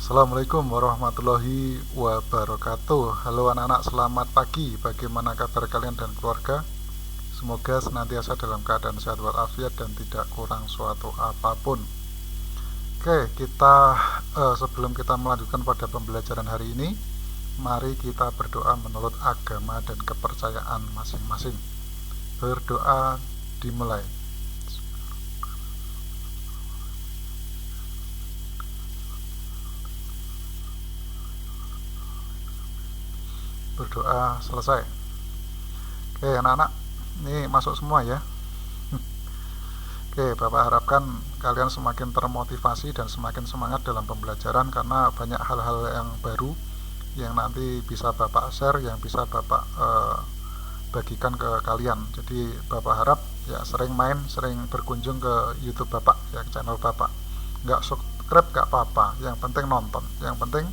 Assalamualaikum warahmatullahi wabarakatuh. Halo anak-anak, selamat pagi. Bagaimana kabar kalian dan keluarga? Semoga senantiasa dalam keadaan sehat walafiat dan tidak kurang suatu apapun. Oke, sebelum kita melanjutkan pada pembelajaran hari ini, mari kita berdoa menurut agama dan kepercayaan masing-masing. Berdoa dimulai. Berdoa selesai. Oke anak-anak, ini masuk semua ya. Oke, Bapak harapkan kalian semakin termotivasi dan semakin semangat dalam pembelajaran, karena banyak hal-hal yang baru yang nanti bisa Bapak share, yang bisa Bapak bagikan ke kalian. Jadi Bapak harap ya sering berkunjung ke YouTube Bapak, ya ke channel Bapak. Nggak subscribe nggak apa-apa, yang penting nonton, yang penting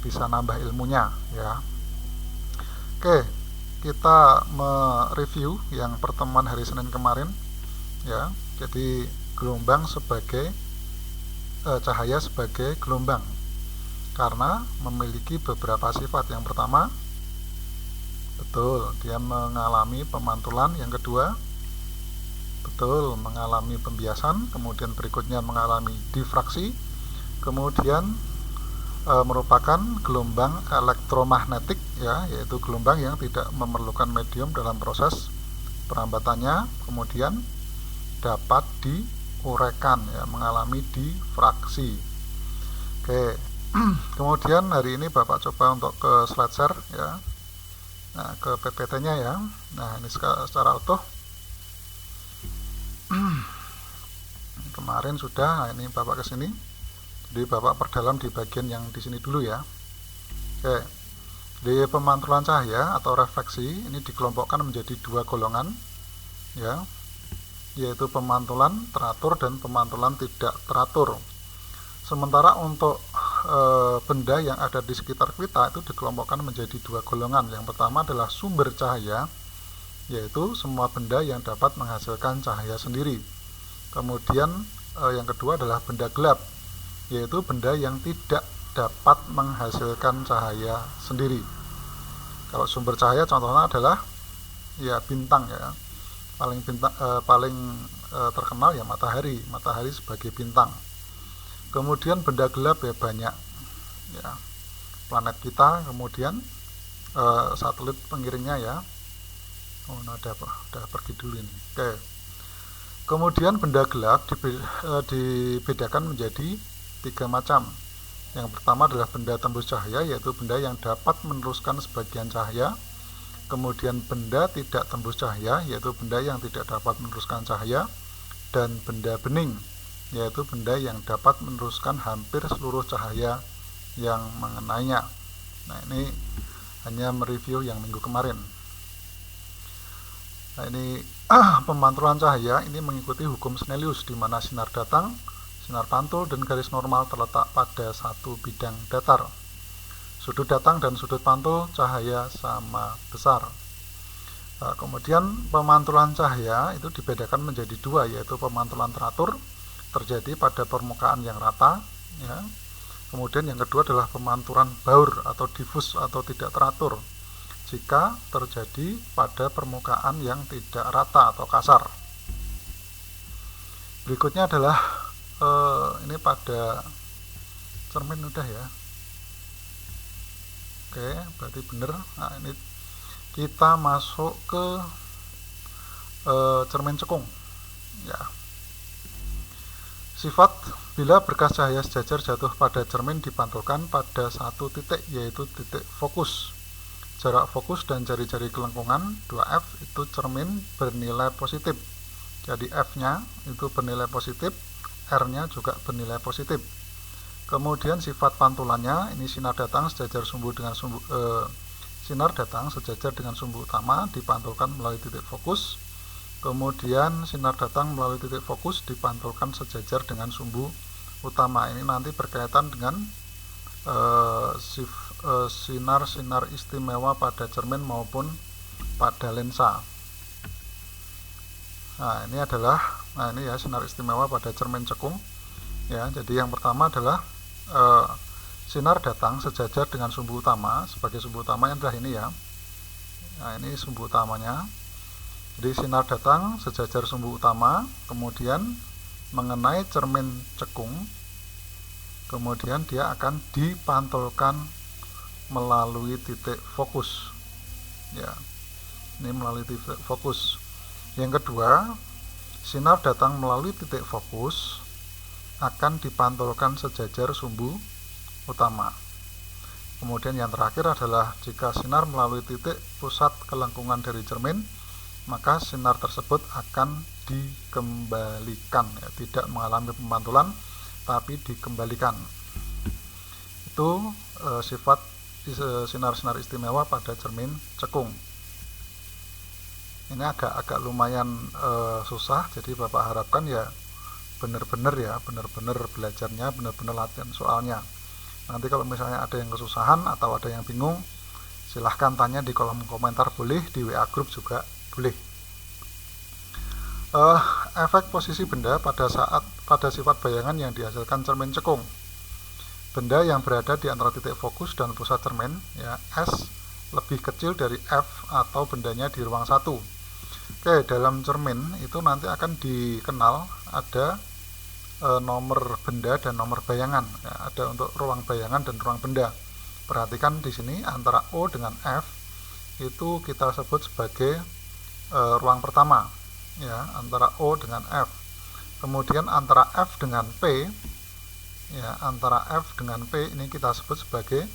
bisa nambah ilmunya ya. Oke, kita mereview yang pertemuan hari Senin kemarin ya. Jadi gelombang sebagai cahaya sebagai gelombang karena memiliki beberapa sifat. Yang pertama, betul, dia mengalami pemantulan. Yang kedua, betul, mengalami pembiasan. Kemudian berikutnya mengalami difraksi. Kemudian merupakan gelombang elektromagnetik ya, yaitu gelombang yang tidak memerlukan medium dalam proses perambatannya. Kemudian dapat diuraikan ya, mengalami difraksi. Oke. Kemudian hari ini Bapak coba untuk ke slide share ya. Nah, ke PPT-nya ya. Nah, ini secara utuh. Kemarin sudah, nah ini Bapak ke sini. Jadi Bapak perdalam di bagian yang di sini dulu ya. Oke. Di pemantulan cahaya atau refleksi ini dikelompokkan menjadi dua golongan ya, yaitu pemantulan teratur dan pemantulan tidak teratur. Sementara untuk benda yang ada di sekitar kita itu dikelompokkan menjadi dua golongan. Yang pertama adalah sumber cahaya, yaitu semua benda yang dapat menghasilkan cahaya sendiri. Kemudian yang kedua adalah benda gelap, yaitu benda yang tidak dapat menghasilkan cahaya sendiri. Kalau sumber cahaya contohnya adalah ya bintang ya, paling terkenal ya matahari sebagai bintang. Kemudian benda gelap ya banyak ya, planet kita, kemudian satelit pengiringnya ya. Oh, nah udah pergi dulu ini. Oke. Kemudian benda gelap dibedakan menjadi tiga macam. Yang pertama adalah benda tembus cahaya, yaitu benda yang dapat meneruskan sebagian cahaya. Kemudian benda tidak tembus cahaya, yaitu benda yang tidak dapat meneruskan cahaya. Dan benda bening, yaitu benda yang dapat meneruskan hampir seluruh cahaya yang mengenainya. Nah, ini hanya mereview yang minggu kemarin. Nah, ini pemantulan cahaya ini mengikuti hukum Snellius, di mana sinar datang, sinar pantul, dan garis normal terletak pada satu bidang datar. Sudut datang dan sudut pantul cahaya sama besar. Nah, kemudian pemantulan cahaya itu dibedakan menjadi dua, yaitu pemantulan teratur, terjadi pada permukaan yang rata ya. Kemudian yang kedua adalah pemantulan baur atau difus atau tidak teratur, jika terjadi pada permukaan yang tidak rata atau kasar. Berikutnya adalah ini pada cermin udah ya. Oke, berarti benar. Nah, ini kita masuk ke cermin cekung ya. Sifat: bila berkas cahaya sejajar jatuh pada cermin dipantulkan pada satu titik, yaitu titik fokus. Jarak fokus dan jari-jari kelengkungan 2F itu cermin bernilai positif. Jadi F-nya itu bernilai positif, R-nya juga bernilai positif. Kemudian sifat pantulannya ini sinar datang sejajar dengan sumbu utama dipantulkan melalui titik fokus. Kemudian sinar datang melalui titik fokus dipantulkan sejajar dengan sumbu utama. Ini nanti berkaitan dengan sinar-sinar istimewa pada cermin maupun pada lensa. Nah, ini ya sinar istimewa pada cermin cekung ya. Jadi yang pertama adalah sinar datang sejajar dengan sumbu utama. Sebagai sumbu utamanya adalah ini ya. Nah, ini sumbu utamanya. Jadi sinar datang sejajar sumbu utama, kemudian mengenai cermin cekung, kemudian dia akan dipantulkan melalui titik fokus. Ya, ini melalui titik fokus. Yang kedua, sinar datang melalui titik fokus akan dipantulkan sejajar sumbu utama. Kemudian yang terakhir adalah jika sinar melalui titik pusat kelengkungan dari cermin, maka sinar tersebut akan dikembalikan, ya, tidak mengalami pemantulan tapi dikembalikan. Itu sifat sinar-sinar istimewa pada cermin cekung. Ini agak lumayan susah, jadi Bapak harapkan ya benar-benar belajarnya, benar-benar latihan soalnya. Nanti kalau misalnya ada yang kesusahan atau ada yang bingung, silahkan tanya di kolom komentar, boleh di WA group juga boleh. Efek posisi benda pada sifat bayangan yang dihasilkan cermin cekung. Benda yang berada di antara titik fokus dan pusat cermin, ya, S lebih kecil dari F atau bendanya di ruang 1. Oke, dalam cermin itu nanti akan dikenal ada nomor benda dan nomor bayangan, ya, ada untuk ruang bayangan dan ruang benda. Perhatikan di sini antara O dengan F itu kita sebut sebagai ruang pertama, ya, antara O dengan F. Kemudian antara F dengan P, ya, antara F dengan P ini kita sebut sebagai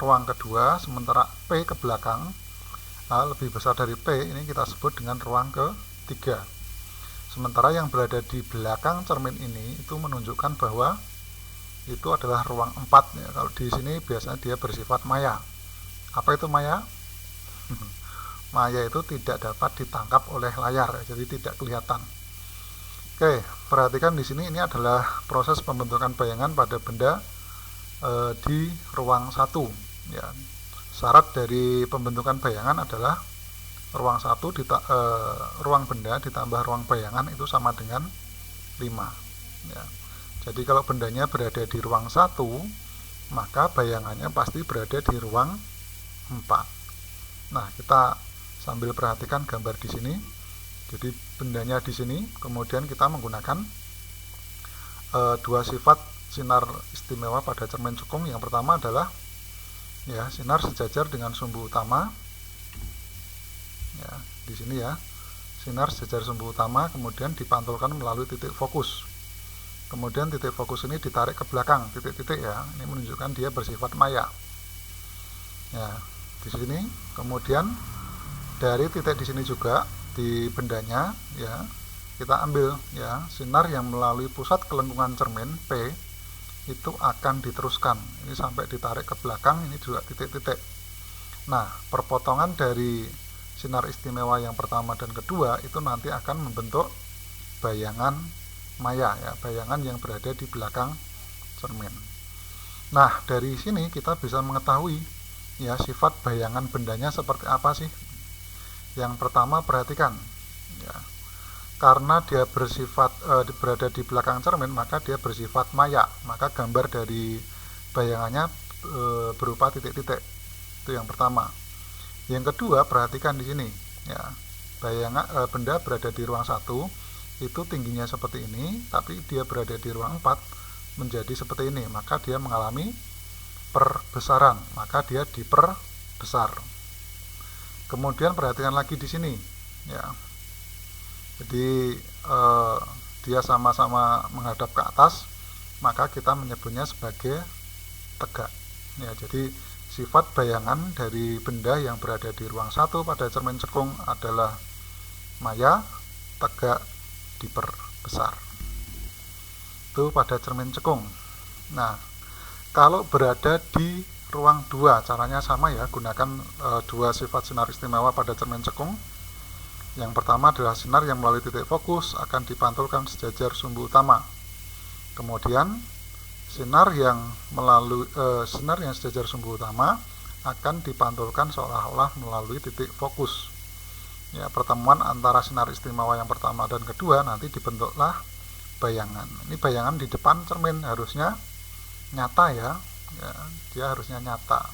ruang kedua, sementara P ke belakang, lebih besar dari P, ini kita sebut dengan ruang ketiga. Sementara yang berada di belakang cermin ini itu menunjukkan bahwa itu adalah ruang 4, ya. Kalau di sini biasanya dia bersifat maya. Apa itu maya? Maya itu tidak dapat ditangkap oleh layar, ya, jadi tidak kelihatan. Oke, perhatikan di sini ini adalah proses pembentukan bayangan pada benda di ruang 1, ya. Syarat dari pembentukan bayangan adalah ruang 1 ruang benda ditambah ruang bayangan itu sama dengan 5, ya. Jadi kalau bendanya berada di ruang 1, maka bayangannya pasti berada di ruang 4. Nah, kita sambil perhatikan gambar di sini. Jadi bendanya di sini, kemudian kita menggunakan dua sifat sinar istimewa pada cermin cekung. Yang pertama adalah, ya, sinar sejajar dengan sumbu utama. Ya, di sini ya, sinar sejajar sumbu utama, kemudian dipantulkan melalui titik fokus. Kemudian titik fokus ini ditarik ke belakang, titik-titik, ya, ini menunjukkan dia bersifat maya. Ya, di sini, kemudian dari titik di sini juga di bendanya, ya, kita ambil, ya, sinar yang melalui pusat kelengkungan cermin P itu akan diteruskan. Ini sampai ditarik ke belakang, ini juga titik-titik. Nah, perpotongan dari sinar istimewa yang pertama dan kedua itu nanti akan membentuk bayangan maya, ya, bayangan yang berada di belakang cermin. Nah, dari sini kita bisa mengetahui, ya, sifat bayangan bendanya seperti apa sih. Yang pertama, perhatikan, ya, karena dia bersifat berada di belakang cermin, maka dia bersifat maya, maka gambar dari bayangannya berupa titik-titik. Itu yang pertama. Yang kedua, perhatikan di sini, ya, benda berada di ruang 1 itu tingginya seperti ini, tapi dia berada di ruang 4 menjadi seperti ini, maka dia mengalami perbesaran, maka dia diperbesar. Kemudian perhatikan lagi di sini, ya. Jadi dia sama-sama menghadap ke atas, maka kita menyebutnya sebagai tegak. Ya, jadi sifat bayangan dari benda yang berada di ruang 1 pada cermin cekung adalah maya, tegak, diperbesar. Itu pada cermin cekung. Nah, kalau berada di ruang 2, caranya sama, ya, gunakan dua sifat sinar istimewa pada cermin cekung. Yang pertama adalah sinar yang melalui titik fokus akan dipantulkan sejajar sumbu utama. Kemudian sinar yang sejajar sumbu utama akan dipantulkan seolah-olah melalui titik fokus. Ya, pertemuan antara sinar istimewa yang pertama dan kedua nanti dibentuklah bayangan. Ini bayangan di depan cermin harusnya nyata, ya. ya, dia harusnya nyata.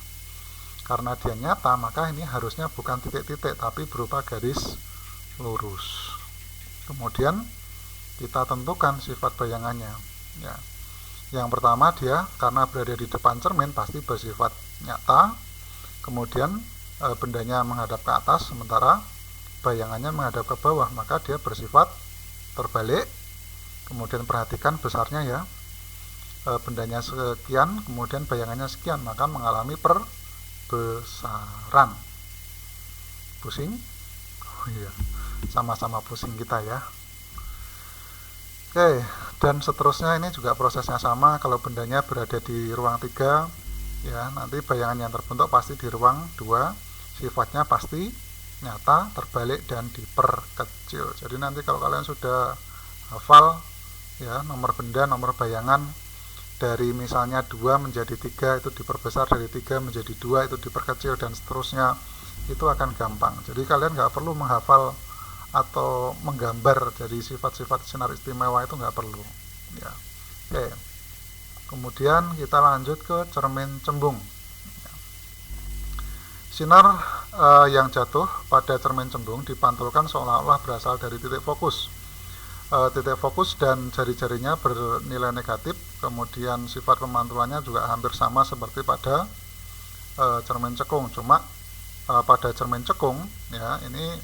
Karena dia nyata, maka ini harusnya bukan titik-titik tapi berupa garis lurus. Kemudian kita tentukan sifat bayangannya ya. Yang pertama, dia karena berada di depan cermin pasti bersifat nyata. Kemudian bendanya menghadap ke atas sementara bayangannya menghadap ke bawah, maka dia bersifat terbalik. Kemudian perhatikan besarnya ya, bendanya sekian kemudian bayangannya sekian, maka mengalami perbesaran. Pusing? Oh iya, sama-sama pusing kita ya. Oke, dan seterusnya ini juga prosesnya sama. Kalau bendanya berada di ruang 3 ya, nanti bayangan yang terbentuk pasti di ruang 2, sifatnya pasti nyata, terbalik, dan diperkecil. Jadi nanti kalau kalian sudah hafal ya nomor benda, nomor bayangan, dari misalnya 2 menjadi 3 itu diperbesar, dari 3 menjadi 2 itu diperkecil, dan seterusnya, itu akan gampang. Jadi kalian nggak perlu menghafal atau menggambar jadi sifat-sifat sinar istimewa, itu nggak perlu ya. Oke, kemudian kita lanjut ke cermin cembung. Sinar yang jatuh pada cermin cembung dipantulkan seolah-olah berasal dari titik fokus. Titik fokus dan jari-jarinya bernilai negatif. Kemudian sifat pemantulannya juga hampir sama seperti pada cermin cekung, cuma pada cermin cekung ya, ini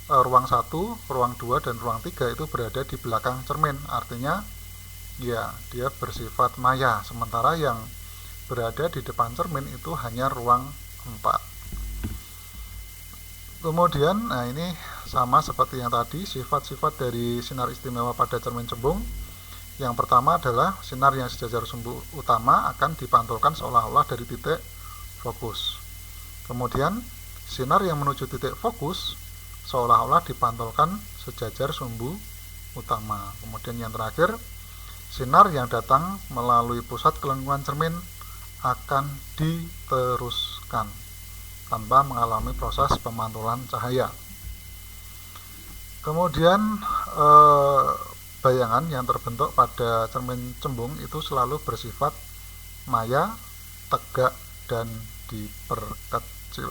ruang 1, ruang 2, dan ruang 3 itu berada di belakang cermin, artinya ya dia bersifat maya, sementara yang berada di depan cermin itu hanya ruang 4. Kemudian nah ini sama seperti yang tadi, sifat-sifat dari sinar istimewa pada cermin cembung. Yang pertama adalah sinar yang sejajar sumbu utama akan dipantulkan seolah-olah dari titik fokus. Kemudian sinar yang menuju titik fokus seolah-olah dipantulkan sejajar sumbu utama. Kemudian yang terakhir, sinar yang datang melalui pusat kelengkungan cermin akan diteruskan tanpa mengalami proses pemantulan cahaya. Kemudian bayangan yang terbentuk pada cermin cembung itu selalu bersifat maya, tegak, dan diperkecil.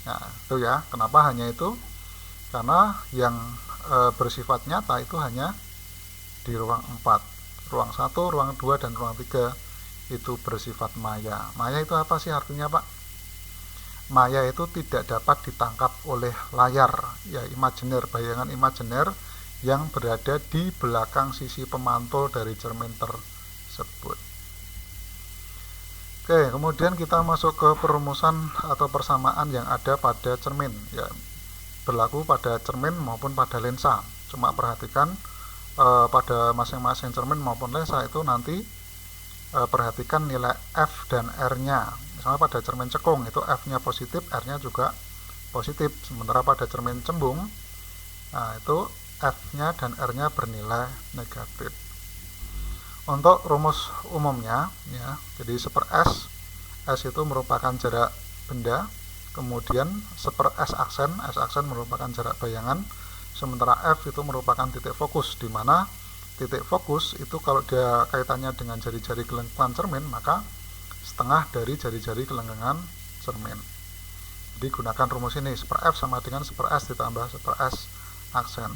Nah itu ya, kenapa hanya itu? Karena yang bersifat nyata itu hanya di ruang 4, ruang 1, ruang 2, dan ruang 3 itu bersifat maya. Maya itu apa sih artinya Pak? Maya itu tidak dapat ditangkap oleh layar ya, imajiner, bayangan imajiner yang berada di belakang sisi pemantul dari cermin tersebut. Oke, kemudian kita masuk ke perumusan atau persamaan yang ada pada cermin ya, berlaku pada cermin maupun pada lensa. Cuma perhatikan pada masing-masing cermin maupun lensa itu nanti perhatikan nilai F dan R-nya. Misalnya pada cermin cekung itu F-nya positif, R-nya juga positif. Sementara pada cermin cembung, nah itu F-nya dan R-nya bernilai negatif. Untuk rumus umumnya ya, jadi 1/S, S itu merupakan jarak benda, kemudian 1/S aksen merupakan jarak bayangan, sementara F itu merupakan titik fokus, di mana titik fokus itu kalau dia kaitannya dengan jari-jari kelengkungan cermin, maka setengah dari jari-jari kelengkungan cermin. Jadi gunakan rumus ini, 1/F sama dengan 1/S ditambah 1/S aksen.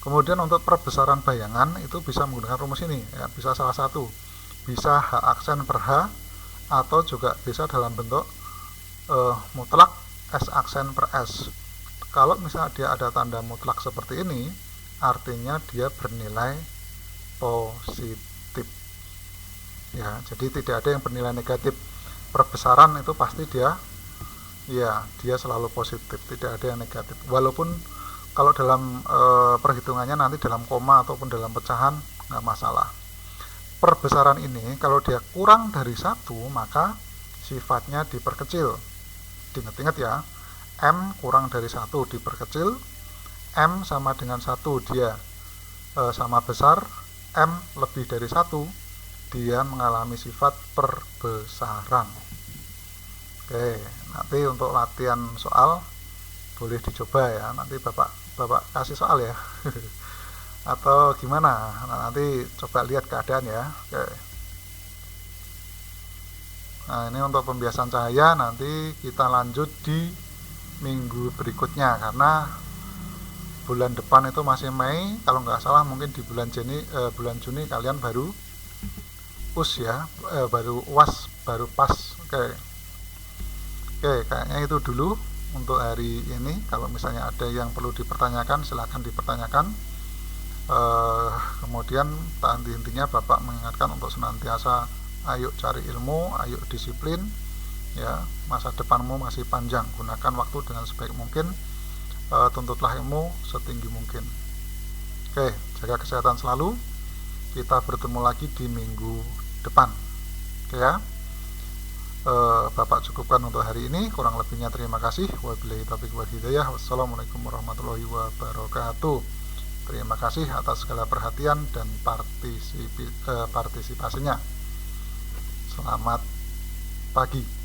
Kemudian untuk perbesaran bayangan itu bisa menggunakan rumus ini ya, bisa salah satu, bisa H aksen per H, atau juga bisa dalam bentuk mutlak S aksen per S. Kalau misalnya dia ada tanda mutlak seperti ini, artinya dia bernilai positif ya, jadi tidak ada yang bernilai negatif. Perbesaran itu pasti dia selalu positif, tidak ada yang negatif, walaupun kalau dalam perhitungannya nanti dalam koma ataupun dalam pecahan nggak masalah. Perbesaran ini kalau dia kurang dari 1 maka sifatnya diperkecil. Diingat-ingat ya, M kurang dari 1 diperkecil, M sama dengan 1 dia sama besar, M lebih dari 1 dia mengalami sifat perbesaran. Oke, nanti untuk latihan soal boleh dicoba ya, nanti bapak kasih soal ya atau gimana, nah, nanti coba lihat keadaan ya. Oke. Nah, ini untuk pembiasan cahaya nanti kita lanjut di minggu berikutnya, karena bulan depan itu masih Mei, kalau nggak salah mungkin di bulan Juni kalian baru US ya, baru UAS, baru PAS. Oke, kayaknya itu dulu untuk hari ini. Kalau misalnya ada yang perlu dipertanyakan, silahkan dipertanyakan. Kemudian intinya Bapak mengingatkan untuk senantiasa ayo cari ilmu, ayo disiplin ya, masa depanmu masih panjang, gunakan waktu dengan sebaik mungkin, tuntutlah ilmu setinggi mungkin. Oke, jaga kesehatan selalu, kita bertemu lagi di minggu depan. Oke ya, Bapak cukupkan untuk hari ini, kurang lebihnya terima kasih. Wabillahi taufiq wal hidayah. Wassalamualaikum warahmatullahi wabarakatuh. Terima kasih atas segala perhatian dan partisipasinya. Selamat pagi.